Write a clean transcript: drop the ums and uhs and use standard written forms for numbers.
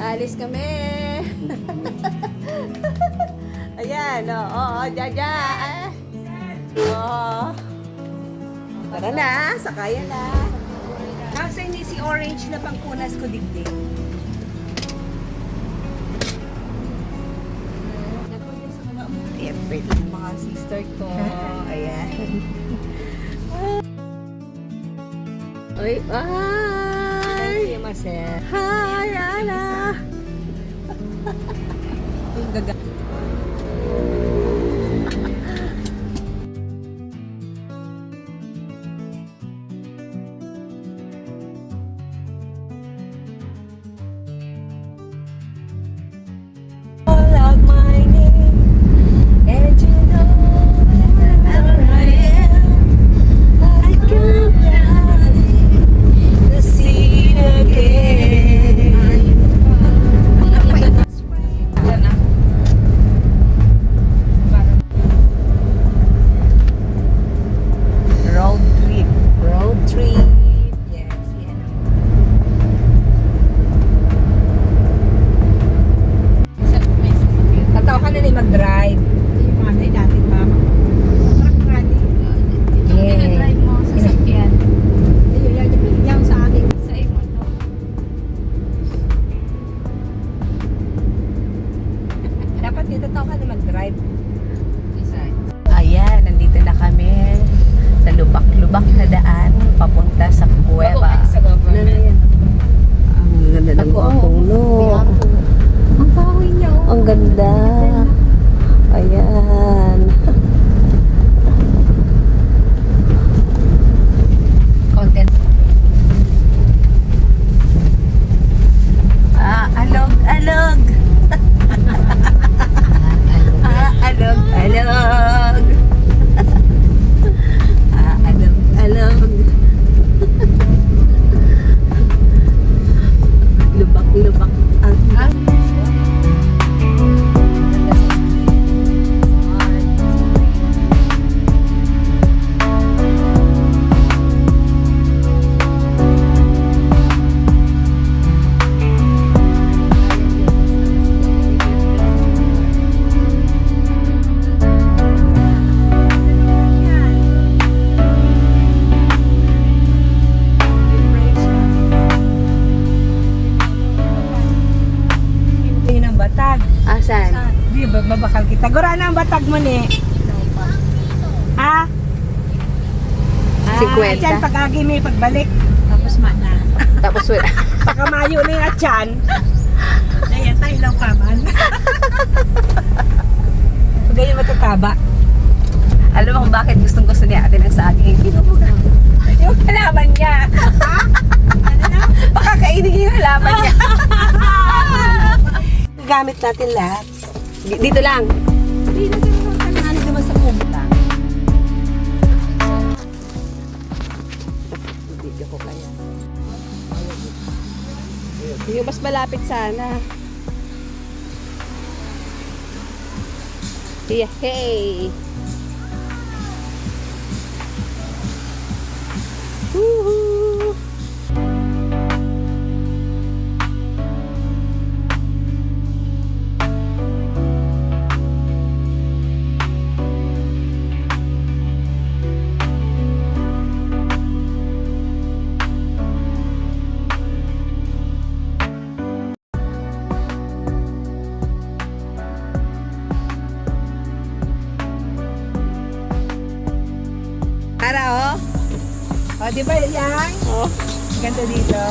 Alis kami. Ayan, Jaja. Tara na, sakayan na. Nasa hindi si Orange na pangkunas ko digdig. Ayan, pwede yung mga sister ko. Ayan. Uy, hi! Hi, Ana! Yung gaga. All out my name, and you know wherever I am, I can the scene again. Road trip. Road trip. Yes, yan. Tatawa ka na ni mag-drive. Drive mo sa sakyan. Sa imon to. Dapat dito tatawa ka na mag-drive. Ayan, nandito na kami sa lubak-lubak na daan papunta sa kuweba. Sa government. Ang ganda ng mga puno. Ang kahoy niya. Ang ganda. Ayan. Content. Alog, alog. Alog, alog. Alog, alog. Lubak, lubak. Yun ang batag. Asan? Di ba mabakal kita? Gura na ang batag mo ni. Ha? 50. Diyan pag-agi may pagbalik. Tapos mana. Tapos wala. Pagkamayo na yung atyan. Ayan, tayo lang paman. Pag ganyan matataba. Alam mo kung bakit gustong gusto niya ate ng saging? Yung halaman niya. Ano na? Baka kainin yung halaman niya. Gamit natin lahat. Dito lang. Hindi na ganun ang kailangan naman sa kumbuta. Video ko kaya. Yung mas malapit sana. Yeah, hey! Woohoo! Para oh. O, di ba yan? Oh. Ganda dito.